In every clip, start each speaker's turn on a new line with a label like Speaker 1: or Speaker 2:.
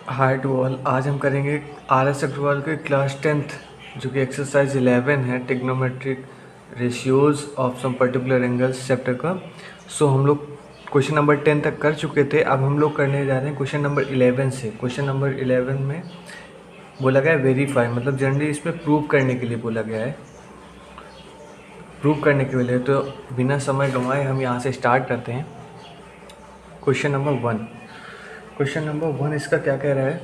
Speaker 1: Hi to all. आज हम करेंगे आर एस अग्रवाल के क्लास 10th जो कि एक्सरसाइज 11 है, trigonometric ratios of some particular angles chapter का। हम लोग क्वेश्चन नंबर 10 तक कर चुके थे। अब हम लोग करने जा रहे हैं क्वेश्चन नंबर 11 से। क्वेश्चन नंबर 11 में बोला गया है वेरीफाई, मतलब जनरली इसमें प्रूव करने के लिए बोला गया है। प्रूव करने के लिए तो बिना समय गंवाए हम यहाँ से स्टार्ट करते हैं। Question number 1। क्वेश्चन नंबर 1 इसका क्या कह रहा है?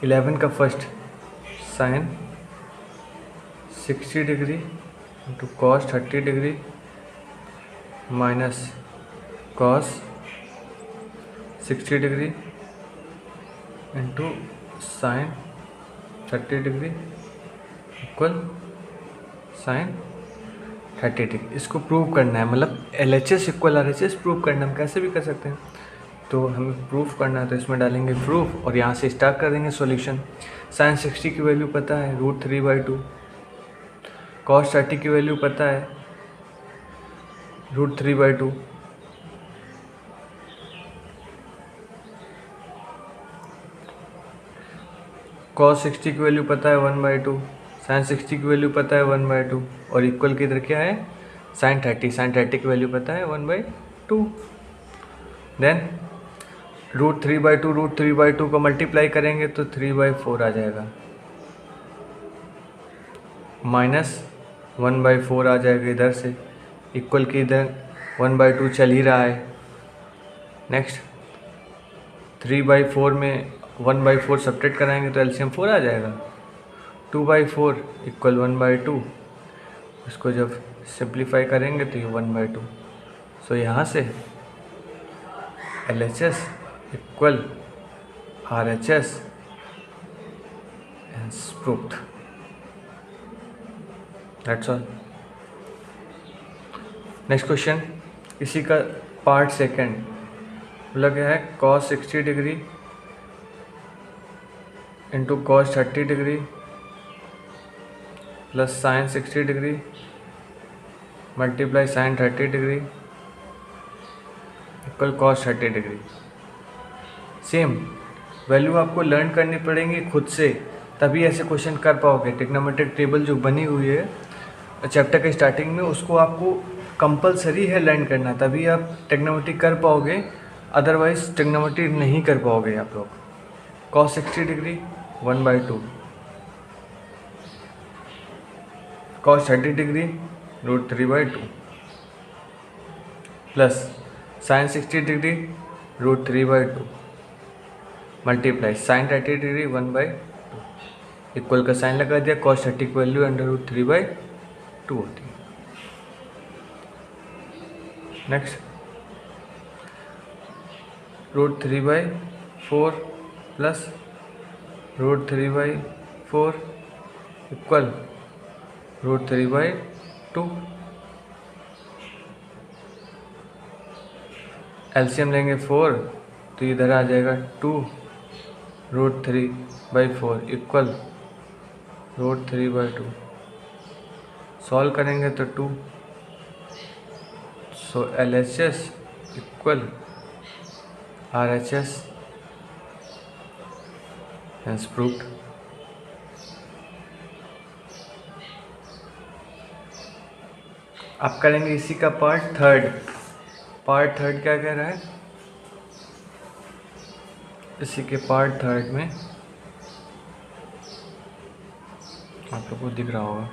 Speaker 1: 11 का first sine 60 degree into cos 30 degree minus cos 60 degree into sine 30 degree equal sine 30 degree. इसको प्रूव करना है, मतलब LHS इक्वल RHS प्रूव करना। हम कैसे भी कर सकते हैं, तो हमें प्रूफ करना है तो इसमें डालेंगे प्रूफ और यहाँ से स्टार्ट कर देंगे सॉल्यूशन। साइन 60 की वैल्यू पता है √3/2, कॉस 30 की वैल्यू पता है √3/2, कॉस 60 की वैल्यू पता है 1/2, साइन 60 की वैल्यू पता है 1/2 और इक्वल की इधर क्या है साइन 30 की वैल्यू पता है 1/2। देन √3/2 को मल्टीप्लाई करेंगे तो 3/4 आ जाएगा, माइनस 1/4 आ जाएगा इधर से, इक्वल की इधर 1/2 चल ही रहा है। नेक्स्ट 3/4 में 1/4 सब्ट्रैक्ट कराएंगे तो एलसीएम 4 आ जाएगा। 2/4 इक्वल 1/2, इसको जब सिंप्लीफाई करेंगे तो ये 1/2। सो यहाँ से LHS equal RHS is proved. That's all. Next question इसी का पार्ट सेकंड बोला गया है cos 60 degree into cos 30 degree plus sine 60 degree multiply sine 30 degree equal cos 30 degree. Same value आपको लर्न करनी पड़ेंगी खुद से, तभी ऐसे क्वेश्चन कर पाओगे। ट्रिग्नोमेट्रिक टेबल जो बनी हुई है चैप्टर के स्टार्टिंग में, उसको आपको कंपलसरी है लर्न करना, तभी आप ट्रिग्नोमेट्री कर पाओगे, अदरवाइज ट्रिग्नोमेट्री नहीं कर पाओगे आप लोग। cos 60 degree 1/2, cos 30 degree √3/2 plus sine 60 degree √3/2 multiply sine 30 degree 1/2 equal का साइन लगा दिया, cos 30 की वैल्यू √3/2 होती है। Next √3/4 plus √3/4 equal √3/2। एलसीएम लेंगे 4 तो इधर आ जाएगा 2 √3/4 इक्वल √3/2। सॉल्व करेंगे तो 2। सो LHS equal RHS has proved. अब करेंगे इसी का पार्ट थर्ड। पार्ट थर्ड क्या कह रहा है? इसी के पार्ट थर्ड में आप लोग को दिख रहा होगा,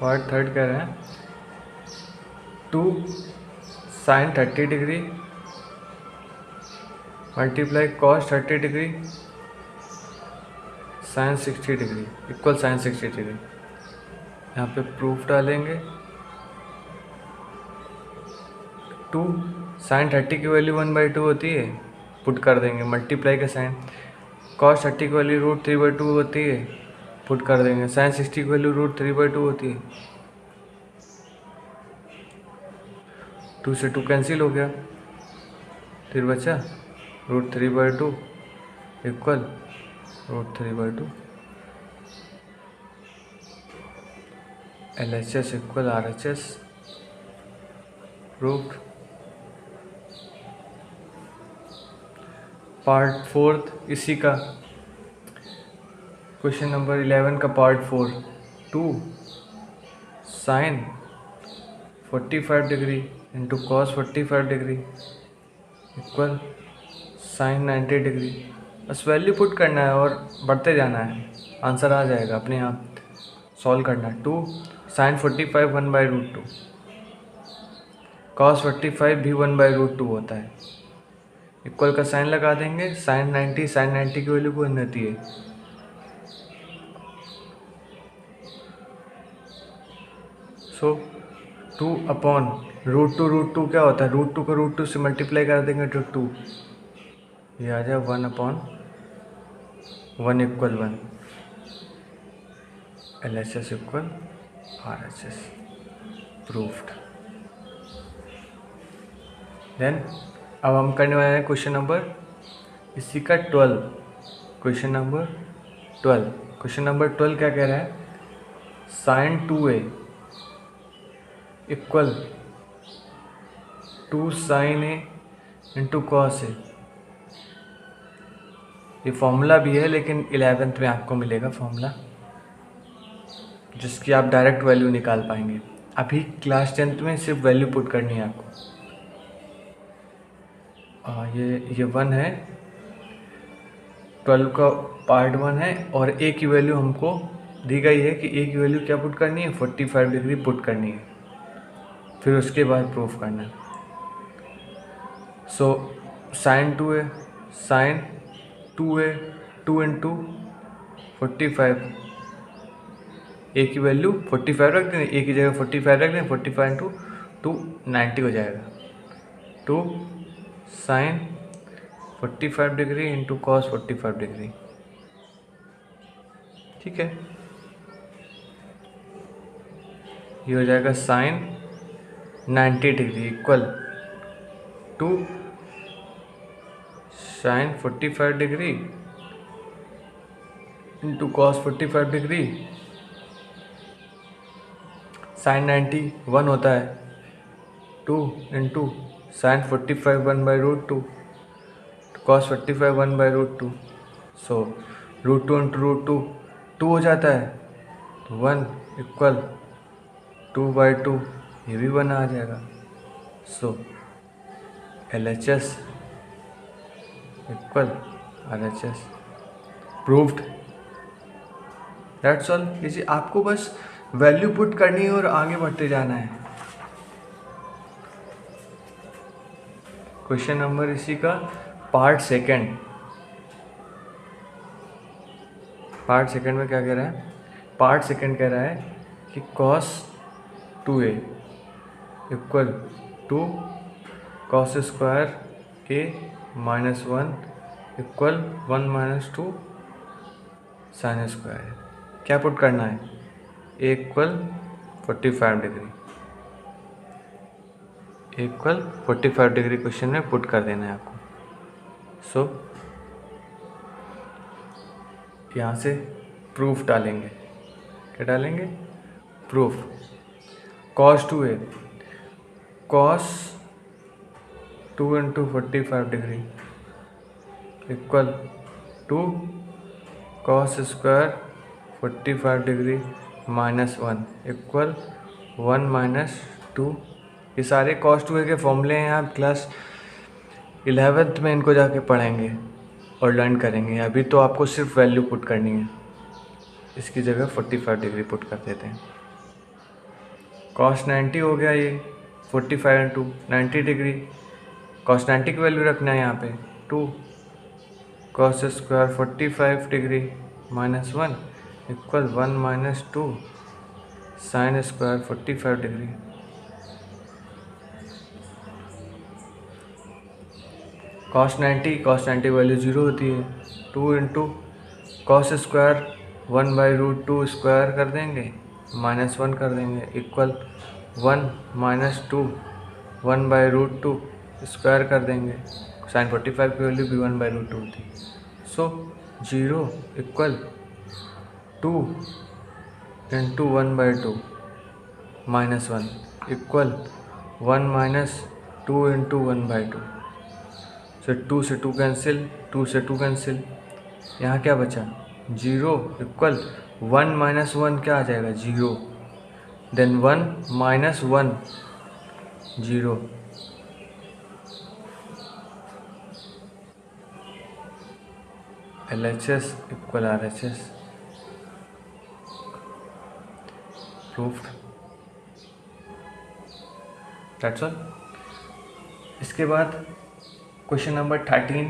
Speaker 1: पार्ट थर्ड कह रहा है 2 sine 30 degree multiply cos 30 degree sine 60 degree equal sine 60 degree. यहाँ पे प्रूफ डालेंगे 2 साइन 30 की वैल्यू 1/2 होती है, पुट कर देंगे, मल्टीप्लाई का साइन, cos 30 की वैल्यू √3/2 होती है, पुट कर देंगे, साइन 60 की वैल्यू √3/2 होती है। 2 से 2 कैंसिल हो गया, फिर बचा √3/2 equal √3/2। LHS equal RHS proved. Part 4 इसी का, क्वेश्चन नंबर 11 का part 4। 2 sine 45 degree into cos 45 degree equal sine 90 degree. बस वैल्यू पुट करना है और बढ़ते जाना है, आंसर आ जाएगा अपने आप। सॉल्व करना है। 2 साइन 45 1/√2, कॉस 45 भी 1/√2 होता है। इक्वल का साइन लगा देंगे। साइन 90 की वैल्यू कौन रहती है? सो 2/√2 क्या होता है? √2 को √2 से मल्टीप्लाई कर देंगे तो 2, ये आ जाए 1/1 equal 1। LHS equal RHS proved. Then अब हम करने वाले हैं क्वेश्चन नंबर इसी का 12। क्वेश्चन नंबर 12 क्या कह रहा है? Sine 2a equal 2 sine a into cos a। ये फॉर्मूला भी है लेकिन 11th में आपको मिलेगा फॉर्मूला, जिसकी आप डायरेक्ट वैल्यू निकाल पाएंगे। अभी क्लास 10th में सिर्फ वैल्यू पुट करनी है आपको। ये 1 है, 12 का पार्ट 1 है और a की वैल्यू हमको दी गई है कि a की वैल्यू क्या पुट करनी है? 45 डिग्री पुट करनी है, फिर उसके बाद प्रूफ करना है। So sign 2a 2 into 45, a की वैल्यू 45 रख देंगे, a की जगह 45 रख देंगे। 45 इंटू 2 90 हो जाएगा। 2 sine 45 degree into cos 45 degree, ठीक है। ये हो जाएगा sine 90 degree equal 2 sine 45 degree into cos 45 degree. Sine 90 1 होता है, 2 into sine 45 1/√2, cos 45 1/√2। So √2 into √2 2 हो जाता है, तो 1 इक्वल 2/2, ये भी 1 आ जाएगा। सो LHS equal RHS proved. That's all. इसी आपको बस वैल्यू पुट करनी है और आगे बढ़ते जाना है। क्वेश्चन नंबर इसी का पार्ट 2। में क्या कह रहा है? पार्ट 2 कह रहा है कि cos 2a equal 2 cos square a minus 1 equal 1 minus 2 sine square. क्या पुट करना है? a equal 45 degree, equal 45 degree question में पुट कर देना है आपको। सो यहाँ से प्रूफ डालेंगे। क्या डालेंगे? Proof. cos 2a cos 2 into 45 degree equal 2 cos square 45 degree minus 1 equal 1 minus 2। ये सारे cos 2a के फॉर्मूले हैं, आप क्लास 11th में इनको जाके पढ़ेंगे और लर्न करेंगे। अभी तो आपको सिर्फ वैल्यू पुट करनी है। इसकी जगह 45 डिग्री पुट कर देते हैं। cos 90 हो गया, ये 45 इंटू 90 डिग्री। cos 90 की वैल्यू रखना है यहाँ पे 2 cos square 45 degree minus 1 equal 1 minus 2 sine square 45 degree. cos 90 value 0 होती है। 2 इंटू कॉस स्क्वायर 1/√2 स्क्वायर कर देंगे, माइनस 1 कर देंगे इक्वल 1 माइनस 2 1/√2 स्क्वायर कर देंगे। साइन 45 की वैल्यू भी 1/√2 होती है। सो 0 equal 2 into 1/2 minus 1 equal 1 minus 2 into 1/2। सो 2 से 2 कैंसिल, 2 से 2 कैंसिल, यहाँ क्या बचा 0 इक्वल 1 माइनस 1 क्या आ जाएगा 0, then 1 minus 1 0, LHS equal RHS, proved, that's all. इसके बाद क्वेश्चन नंबर 13,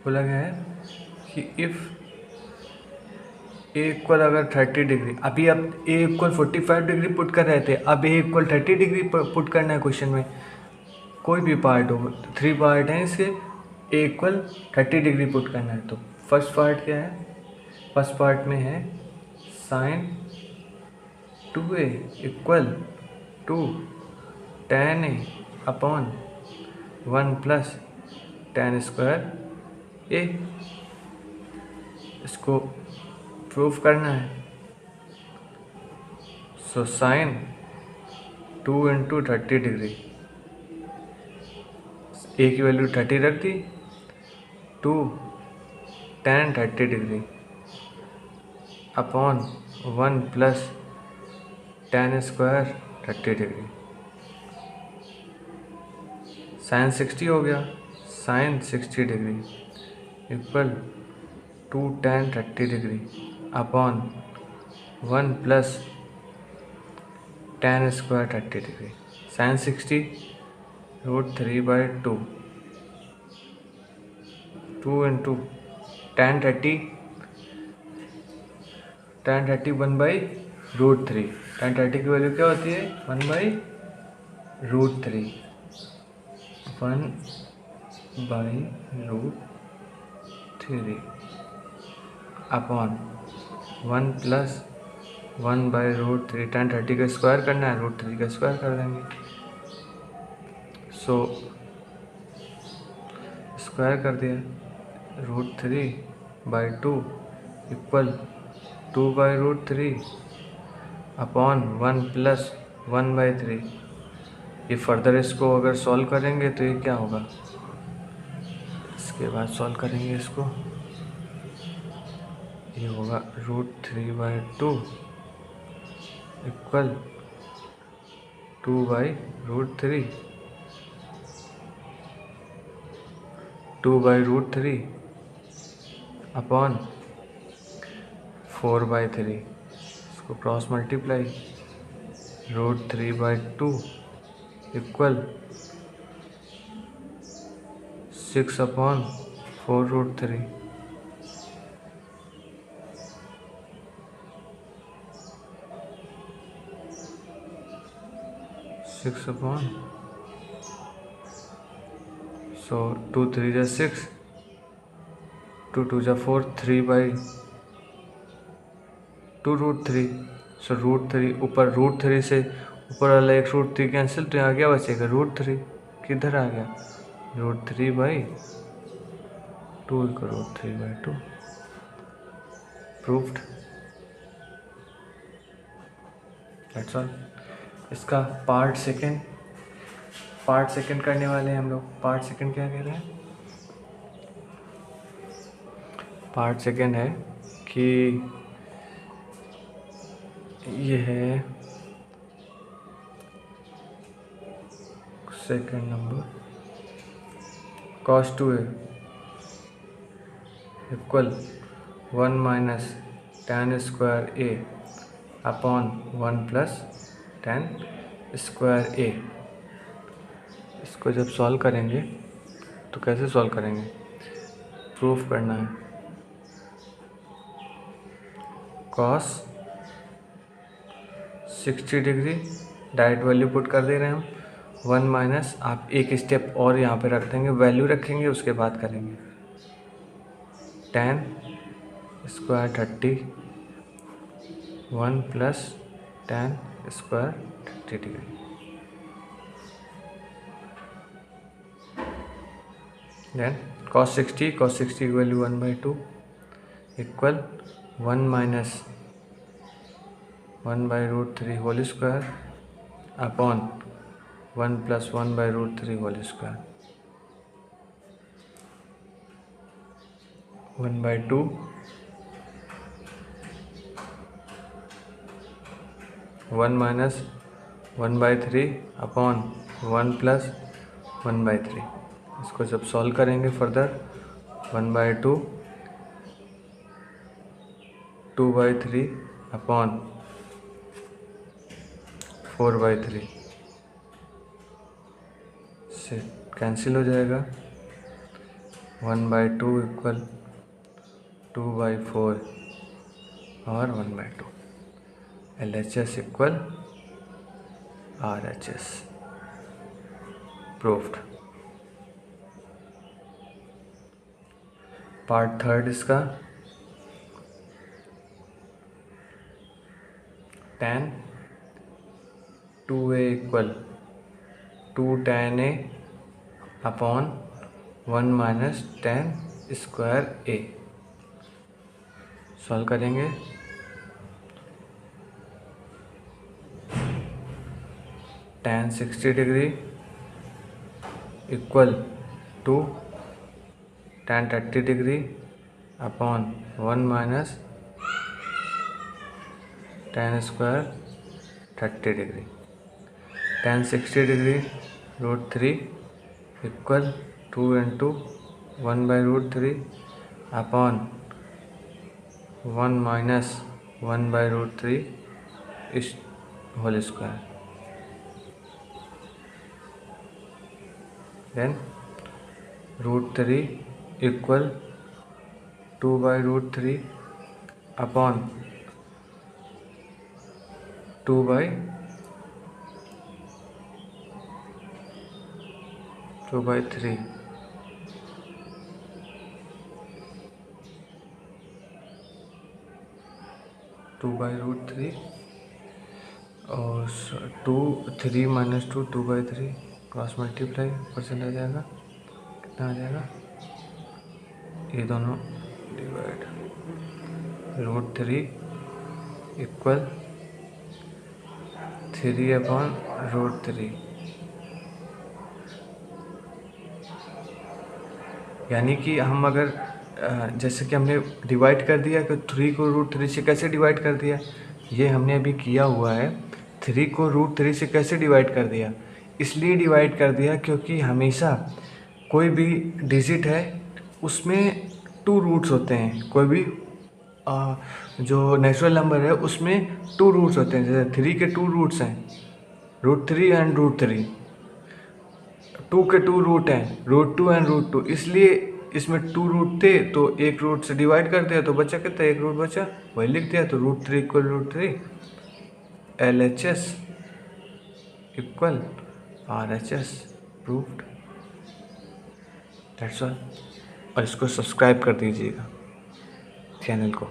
Speaker 1: बोला गया है कि इफ़ ए इक्वल अगर 30 डिग्री, अभी अब ए इक्वल 45 डिग्री पुट कर रहे थे, अब ए इक्वल 30 डिग्री पुट करना है क्वेश्चन में, कोई भी पार्ट हो, 3 पार्ट हैं इसके, ए इक्वल 30 डिग्री पुट करना है। तो फर्स्ट पार्ट क्या है, फर्स्ट पार्ट में है sine 2a equal two tan a upon 1 plus tan square a, इसको प्रूफ करना है। So sine 2 into 30 degree, a की वैल्यू 30 रख दी, 2 tan 30 degree upon 1 plus tan square 30 degree, sine 60 हो गया, sine 60 degree equal 2 tan 30 degree upon 1 plus tan square 30 degree, sine 60 √3/2, 2 into tan 30 1/√3, tan 30 की value क्या होती है 1/√3, 1/√3 अपॉन 1 प्लस 1/√3, tan 30 का स्क्वायर करना है, √3 का स्क्वायर कर देंगे। सो स्क्वायर कर दिया, √3/2 इक्वल 2/√3 अपॉन 1 प्लस 1/3। ये फर्दर इसको अगर सॉल्व करेंगे तो ये क्या होगा, इसके बाद सॉल्व करेंगे इसको, ये होगा √3/2 इक्वल 2/√3, 2/√3 अपॉन 4/3, इसको क्रॉस मल्टीप्लाई, √3/2 इक्वल 6/4√3, सो 2 3 जा 6, 2 2 जा 4, 3/2√3, सो √3 ऊपर, √3 से ऊपर वाला एक √3 कैंसिल, तो यहाँ क्या बचेगा √3, किधर आ गया √3/2 इक्वल √3/2, प्रूफ्ड, दैट्स ऑल। इसका पार्ट सेकंड करने वाले हैं हम लोग। पार्ट सेकंड क्या कह रहे हैं, पार्ट सेकंड है कि ये है second number, cos 2a equal 1 minus tan square a upon 1 plus tan square a। इसको जब सॉल्व करेंगे तो कैसे सॉल्व करेंगे, प्रूफ करना है, cos 60 degree direct value put कर दे रहे हैं हम, 1 माइनस, आप एक स्टेप और यहाँ पे रख देंगे, वैल्यू रखेंगे उसके बाद करेंगे, tan square 30, 1 plus tan square 30 degree then cos 60 की value 1/2 equal 1 minus 1/√3 whole square upon 1 plus 1/√3 whole square 1/2 1 minus 1/3 upon 1 plus 1/3। इसको जब सॉल्व करेंगे फर्दर 1/2 2/3 अपॉन 4/3 से कैंसिल हो जाएगा 1/2 इक्वल 2/4 और 1/2 LHS equal RHS proved. Part third इसका tan 2a equal 2 tan a upon 1 minus tan square a। Solve करेंगे tan 60 degree equal two tan 30 degree upon 1 minus tan square 30 degree. tan 60 degree √3 equal 2 into 1/√3 upon 1 minus 1/√3 इस whole square. Then √3 equal 2/√3 upon 2/3 2/√3 और 3 minus 2/3 cross multiply percent आ जाएगा। कितना आ जाएगा ये दोनों divide √3 equal 3 upon √3 यानी कि हम अगर जैसे कि हमने डिवाइड कर दिया कि 3 को √3 से कैसे डिवाइड कर दिया, ये हमने अभी किया हुआ है। 3 को √3 से कैसे डिवाइड कर दिया, इसलिए डिवाइड कर दिया क्योंकि हमेशा कोई भी डिजिट है उसमें 2 रूट्स होते हैं। कोई भी जो नेचुरल नंबर है उसमें 2 रूट्स होते हैं। जैसे 3 के 2 रूट्स हैं √3 एंड √3, 2 के 2 रूट हैं √2 एंड √2, इसलिए इसमें 2 रूट थे तो एक रूट से डिवाइड कर दिया तो बचा कितना, एक रूट बचा, वही लिख दिया। तो √3 equal √3 LHS equal RHS proved. That's all. और इसको सब्सक्राइब कर दीजिएगा चैनल को।